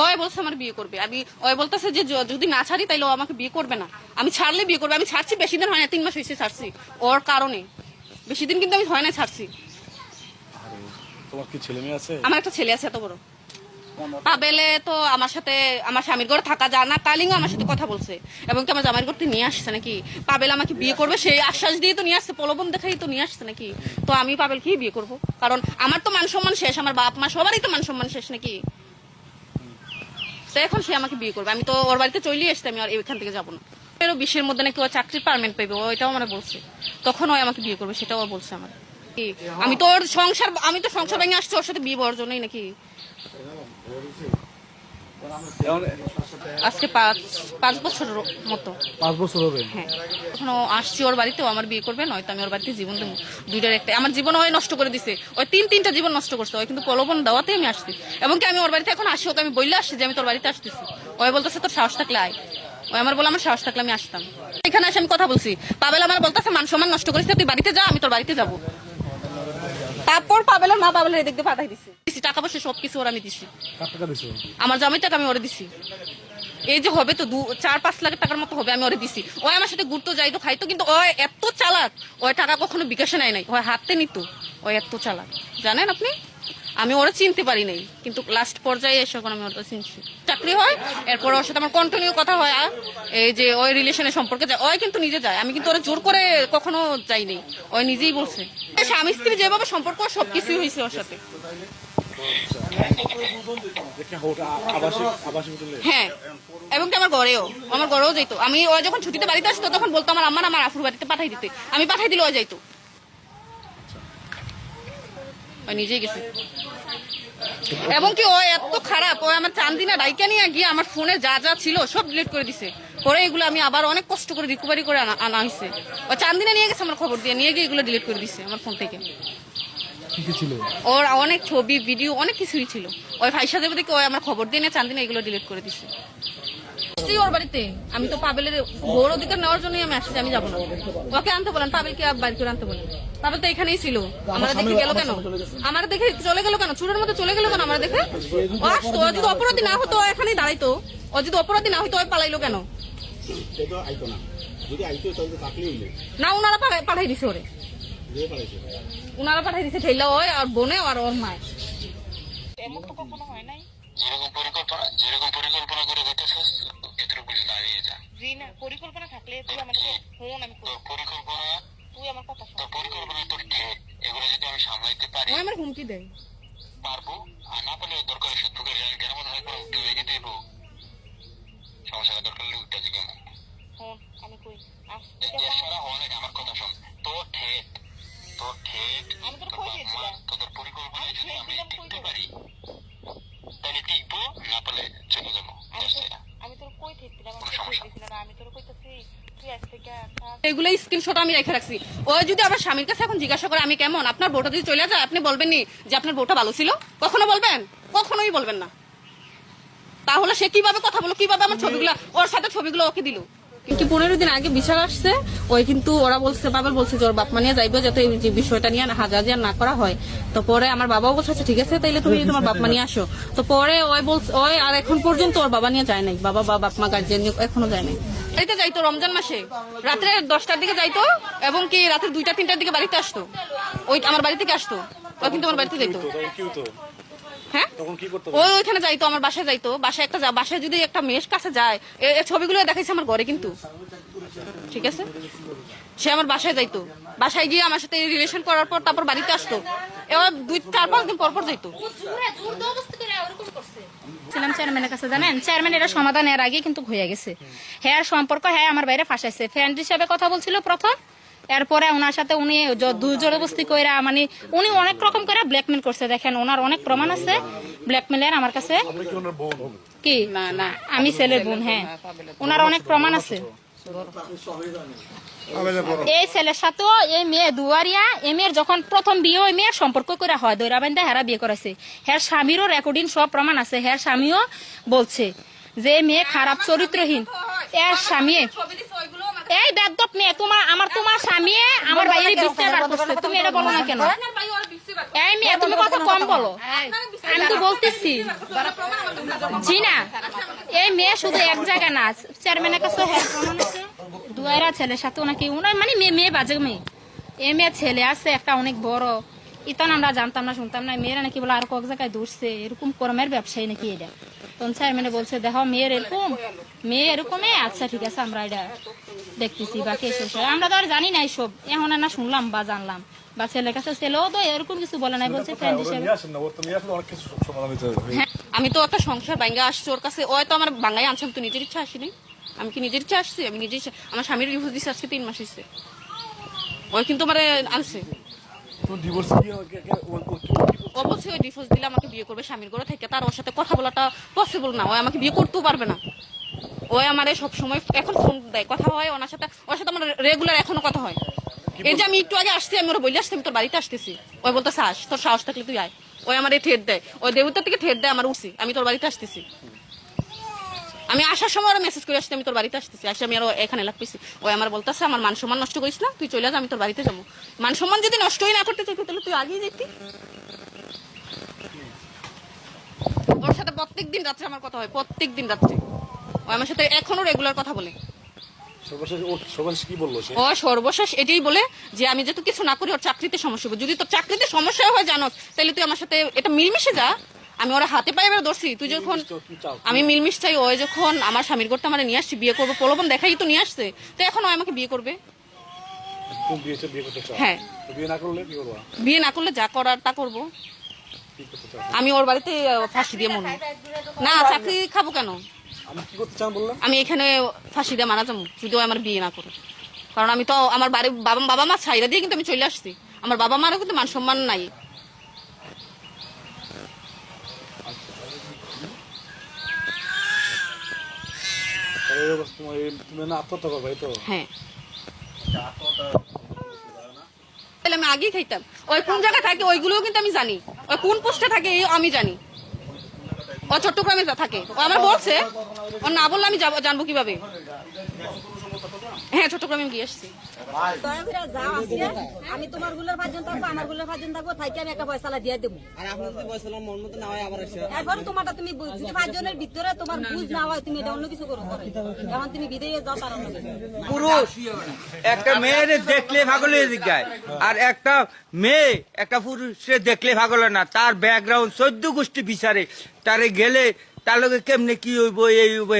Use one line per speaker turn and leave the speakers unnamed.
ওই বলছে আমার বিয়ে করবে, আমি ওই বলতেছে যে যদি না ছাড়ি তাইলে ও আমাকে বিয়ে করবে না, আমি ছাড়লে বিয়ে করবে। আমি ছাড়ছি, বেশি দিন হয় না, 3 মাস হয়েছে ছাড়ছি ওর কারণে, বেশি দিন কিন্তু আমি হয় না ছাড়ছি।
তোমার কি ছেলে মেয়ে আছে?
আমার একটা ছেলে আছে এত বড়। পাবেলে তো আমার সাথে আমার স্বামীর ঘরে থাকা যায় না, কালিংও আমার সাথে কথা বলছে এবং কি আমার জামাইয়ের ঘরতে নিয়ে আসছে নাকি। পাবেল আমাকে বিয়ে করবে সেই আশ্বাস দিয়ে তো নিয়ে আসছে, প্রলোভন দেখাই তো নিয়ে আসছে নাকি। তো আমি পাবেলকেই বিয়ে করব, কারণ আমার তো মান সম্মান শেষ, আমার বাপ মা সবারই তো মান সম্মান শেষ নাকি। তো এখন সে আমাকে বিয়ে করবে, আমি তো ওর বাড়িতে চলেই আসতে, আমি আর এখান থেকে যাবো না। 20-এর মধ্যে নাকি ও চাকরির পারমেন্ট পাইবে, ওইটাও আমার বলছে, তখন ওই আমাকে বিয়ে করবে সেটাও বলছে আমার। আমি তো ওর সংসার, আমি তো সংসার ভেঙে আসছি ওর সাথে বিয়ে হওয়ার জন্যই নাকি। আজকে 5 বছর মতো।
5 বছর হবে?
হ্যাঁ, এখন আসছি ওর বাড়িতেও আমার বিয়ে করবে, নয়তো আমি ওর বাড়িতে জীবন দেবো। দুইটার একটা, আমার জীবন ওই নষ্ট করে দিছে, ওই 3টা জীবন নষ্ট করছে ওই, কিন্তু প্রলোভন দেওয়াতে আমি আসছি। এবং কি আমি ওর বাড়িতে এখন আসি, ওকে আমি বললে আসছি যে আমি তোর বাড়িতে আসতেছি, ওই বলতেছে তোর সাহস থাকলে আয়। ওই আমার বলে আমার সাহস থাকলে আমি আসতাম। এখানে এসে আমি কথা বলছি, পাবেল আমার বলতেছে মান সম্মান নষ্ট করেছে, তুই বাড়িতে যা, আমি তোর বাড়িতে যাবো। তারপর পাবেলের মা পাবেলের এদিক দিয়ে পাঠাই দিছি, টাকা পয়সা সবকিছু ওরা আমি দিছি। আমার জমির টাকা আমি ওরে দিছি, এই যে হবে তো 4-5 লাখ টাকার মতো হবে, আমি ওরে দিছি। ওই আমার সাথে ঘুরতো যাইতো খাইতো, কিন্তু ওই এত চালাক, ওই টাকা কখনো বিকাশে নেয় নাই, ওই হাতে নিত, ওই এত চালাক জানেন আপনি। আমি ওরা চিনতে পারি নাই, কিন্তু লাস্ট পর্যায়ে এসে আমি ওরা চিনছি। চাকরি হয়, এরপর ওর সাথে আমার কন্টিনিউ কথা হয়, এই যে ওই রিলেশনের সম্পর্কে যায়, ওই কিন্তু নিজে যায়, আমি কিন্তু ওরা জোর করে কখনো যাইনি, ওই নিজেই বলছে। স্বামী স্ত্রী যেভাবে সম্পর্ক সবকিছুই হয়েছে ওর সাথে। হ্যাঁ, এবং কি আমার ঘরেও যাইতো। আমি ওই যখন ছুটিতে বাড়িতে আসতো তখন বলতো আমার আম্মা আমার আফুর বাড়িতে পাঠাই দিতে, আমি পাঠাই দিলে ওই যাইতো, ওই নিজেই গেছে। এবং কি ও এত খারাপ, ও আমার চান্দিনা ডাইকা নিয়ে গিয়ে আমার ফোনে যা যা ছিল সব ডিলিট করে দিছে। পরে এগুলো আমি আবার অনেক কষ্ট করে রিকভারি করে আনা হয়েছে। ও চান্দিনা নিয়ে গেছে আমার খবর দিয়ে, নিয়ে গিয়ে এগুলো ডিলিট করে দিছে আমার ফোন থেকে। ওর অনেক ছবি ভিডিও অনেক কিছুই ছিল, ওই ফাইসা দেবে দেখে ওই আমার খবর দিয়ে নিয়ে চান্দিনা এগুলো ডিলিট করে দিছে। ওর বাড়িতে আমি তো পাবেলের ভোর অধিকার নেওয়ার জন্যই আমি আসছি, আমি যাবো না। ওকে আনতে বলেন, পাবেলকে বাড়ি করে আনতে বলেন। পাবেল তো এখানেই ছিল, আমরা দেখে গেল কেন, আমার দেখে চলে গেল কেন, চুরের মধ্যে চলে গেল কেন আমার দেখে। ও আসতো, ও যদি অপরাধী না হতো এখানেই দাঁড়াইতো, ও যদি অপরাধী না হইতো ওই পালাইলো কেন। না, ওনারা পাঠাই দিছে ওরে, ওনারা পাঠাই দিছে ঠেলা, ওই আর বোনে আর ওর মায়। এমন তো কখনো হয় নাই, যেরকম পরিকল্পনা করে হইতেছস এতটুকু বুঝে দাঁড়িয়ে যা। জি না, পরিকল্পনা থাকলে তুই আমাকে ফোন, আমি পরিকল্পনা, তুই আমার কথা শোন, পরিকল্পনা তোর ঠিক, এগুলো যদি আমি সামলাইতে পারি, ওই আমার হুমকি দেয়, পারবো। আর না পারলে দরকার শত্রুকে কেমন হয় করে উঠতে হয়ে যেতে সমস্যা দরকার হলে উঠতে যাবে না। ফোন আমি কই আসতে সারা অনেক আমার কথা শোন, তোর ঠিক আমি তোর কই দিয়েছিলাম, তোদের পরিকল্পনা যদি আমি টিকতে পারি তাহলে টিকবো, না পারলে চলে যাবো। আমি তোর কই দিয়েছিলাম, আমি তোর কইতাছি তুই আজ থেকে এগুলো স্ক্রিনশট আমি রেখে রাখছি। ওই যদি আমার স্বামীর কাছে এখন জিজ্ঞাসা করে আমি কেমন, আপনার বউটা যদি চলে যায় আপনি বলবেন নি যে আপনার বউটা ভালো ছিল? কখনো বলবেন? কখনোই বলবেন না। তাহলে সে কিভাবে কথা বলো, কিভাবে আমার ছবিগুলো ওর সাথে ছবিগুলো ওকে দিল? কিন্তু 15 দিন আগে বিচার আসছে, ওই কিন্তু ওরা বলছে, পাবেল বলছে যে ওর বাপ মা নিয়ে যাইবে যাতে এই যে বিষয়টা নিয়ে হাজার না করা হয়। তো পরে আমার বাবাও বলছে ঠিক আছে তাইলে তুমি তোমার বাপ মা নিয়ে আসো। তো পরে ওই বলছে ওই আর এখন পর্যন্ত ওর বাবা নিয়ে যায় নাই, বাবা বা বাপ মা গার্জিয়ান নিয়ে এখনো যায় নাই। বাড়িতে যাইতো রমজান মাসে রাত্রে 10টার দিকে যাইতো, এবং কি রাত্রে 2টা-3টার দিকে বাড়িতে আসতো, ওই আমার বাড়ি থেকে আসতো, ওই কিন্তু আমার বাড়িতে যাইতো। হ্যাঁ, ওইখানে যাইতো, আমার বাসায় যাইতো, বাসায় যদি একটা মেয়ের কাছে যায়, এই ছবিগুলো দেখাইছে আমার ঘরে কিন্তু, ঠিক আছে। সে আমার বাসায় যাইতো, বাসায় গিয়ে আমার সাথে রিলেশন করার পর তারপর বাড়িতে আসতো, এবার 2-4-5 দিন পর যাইতো।
ছিলাম চেয়ারম্যানের কাছে, জানেন চেয়ারম্যান এটা সমাধান এর আগে কিন্তু হয়ে গেছে। হ্যাঁ সম্পর্ক হ্যাঁ আমার বাইরে ফাঁসাইছে, ফ্রেন্ড হিসাবে কথা বলছিল প্রথম, এরপরে ওনার সাথে উনি জোরজবস্তি কইরা মানে উনি অনেক রকম করে ব্ল্যাকমেল করছে। দেখেন ওনার অনেক প্রমাণ আছে ব্ল্যাকমেলের আমার কাছে। কি না না আমি ছেলের বোন, হ্যাঁ ওনার অনেক প্রমাণ আছে। এই ছেলের সাথেও এই মেয়ে দুয়ারিয়া, এই মেয়ের যখন প্রথম বিয়ে ওই মেয়ের সম্পর্ক করে হয় দৈরাবান্ধা হেরা বিয়ে করেছে, হ্যার স্বামীরও রেকর্ডিং সব প্রমাণ আছে। হ্যার স্বামীও বলছে যে মেয়ে খারাপ চরিত্রহীন। এর স্বামী এই বেদব মেয়ে, তোমার স্বামী আমার বাইরে বিস্তার বার করছে, তুমি এটা বলো না কেন? এই মেয়ে তুমি কথা কম বলো, আমি তো বলতেছি জি না। এই মেয়ে শুধু এক জায়গায় না, চেয়ারম্যানের কাছে হ্যাঁ প্রমাণ আছে, দুয়ারা ছেলের সাথে ওনাকে ওনার মানে মেয়ে বাজে মেয়ে, এই মেয়ে ছেলে আছে একটা অনেক বড়, ইতন আমরা জানতাম না শুনতাম না, মেয়েরা নাকি বলে আর কয়েক জায়গায় দৌড়ছে, এরকম কর্মের ব্যবসায়ী নাকি এটা। তখন চেয়ারম্যানে বলছে দেখো মেয়ে এরকমই, আচ্ছা ঠিক আছে আমরা এটা দেখতেছি বাকি শেষ হয়। আমরা তো আর জানি না এইসব, এখন না শুনলাম বা জানলাম, বা ছেলের কাছে ছেলেও তো এরকম কিছু বলে নাই, বলছে ফ্রেন্ড হিসেবে।
নিয়ে আসেন না, ওর তো নিয়ে আসলে অনেক কিছু সমাধান হতে হবে।
আমি তো একটা সংসার ভাঙ্গা আসছি ওর কাছে, ওই তো আমার বাঙ্গাই আনছে, আমি তো নিজের ইচ্ছা আসিনি। আমি কি নিজের ইচ্ছা আসছি? আমি নিজের ইচ্ছা, আমার স্বামীর ডিভোর্স দিচ্ছে আজকে 3 মাস হয়েছে, ওই কিন্তু আমার আনছে।
তো ডিভোর্স কি
ও বলছে ওই ডিভোর্স দিলে আমাকে বিয়ে করবে স্বামীর ঘরে থেকে, তার ওর সাথে কথা বলাটা পসিবল না, ওই আমাকে বিয়ে করতেও পারবে না। ওই আমার সব সময় এখন ফোন দেয়, কথা হয় ওর সাথে আমার রেগুলার এখনো কথা হয়। এই যে আমি একটু আগে আসছি, আমি ওরা বলে আসছি আমি তোর বাড়িতে আসতেছি, ওই বলতেছে আস, তোর সাহস থাকলে তুই আয়। ওই আমার ঠেট দেয়, ওই দেবতার থেকে ঠেট দেয় আমার, উঠছি আমি তোর বাড়িতে আসতেছি। আমি আসার সময় ওরা মেসেজ করে আসছি আমি তোর বাড়িতে আসতেছি, আসে আমি আরো এখানে লাগতেছি। ওই আমার বলতেছে আমার মান সম্মান নষ্ট করিস না, তুই চলে যা, আমি তোর বাড়িতে যাবো। মান সম্মান যদি নষ্টই না করতে চাইতি তাহলে তুই আগেই যেতি। ওর সাথে প্রত্যেকদিন রাত্রে আমার কথা হয়, প্রত্যেকদিন রাত্রে ও আমার সাথে এখনো রেগুলার কথা বলে।
সর্বশেষ কি বললো সে?
ও সর্বশেষ এটাই বলে যে আমি যেহেতু কিছু না করি ওর চাকরিতে সমস্যা হবে, যদি তোর চাকরিতে সমস্যা হয় জানোস তাহলে তুই আমার সাথে এটা মিলমিশে যা। আমি ওরা হাতে পায়ে বেরো ধরছি, তুই যখন আমি মিলমিশ চাই, ওই যখন আমার স্বামীর ঘরটা আমার নিয়ে আসছি বিয়ে করবো, প্রলোভন দেখাই তো নিয়ে আসছে, তো এখন ও আমাকে বিয়ে করবে।
তুমি বিয়ে করতে চাও?
হ্যাঁ।
তো বিয়ে না করলে কি করবা?
বিয়ে না করলে যা করার তা করবো।
কি করতে চাও?
আমি ওর বাড়িতে ফাঁসি দিয়ে মরবো না, চাকরি খাবো কেন?
আমি কি করতে চান বললাম?
আমি এখানে ফাঁসি দিয়ে মারা যাবো যদি ও আমার বিয়ে না করে, কারণ আমি তো আমার বাড়ির বাবা মা ছাইরা দিয়ে কিন্তু আমি চলে আসছি, আমার বাবা মারও কিন্তু মান সম্মান নাই।
তুমি না আত্মহত্যা করবে তো?
হ্যাঁ, তাহলে আমি আগেই খাইতাম। ওই কোন জায়গায় থাকে ওইগুলোও কিন্তু আমি জানি, ওই কোন পোস্টে থাকে আমি জানি। ও চট্টগ্রামে থাকে, ও আমার বলছে, ও না বললে আমি জানবো কিভাবে? হ্যাঁ, চট্টগ্রামে আমি গিয়ে আসছি।
আমি তোমার গুলোর পাঁচজন থাকবো, আমার গুলোর পাঁচজন থাকবো, থাকি আমি একটা পয়সা দিয়ে দেবো।
আর আপনার যদি পয়সা মন মতো না হয় আবার এসে
এরপরে তোমারটা তুমি যদি 5 জনের ভিতরে তোমার বুঝ না হয় তুমি এটা অন্য কিছু করো, এখন তুমি বিদেশে যাও তার অন্য কিছু।
পুরুষ একটা মেয়ের দেখলে ভাগলে জিজ্ঞায়, আর একটা মেয়ে একটা পুরুষে দেখলে ভাগলে না, তার ব্যাকগ্রাউন্ড 14 গোষ্ঠী বিচারে তারে গেলে তার লগে কেমনে কি হইব এই হইব।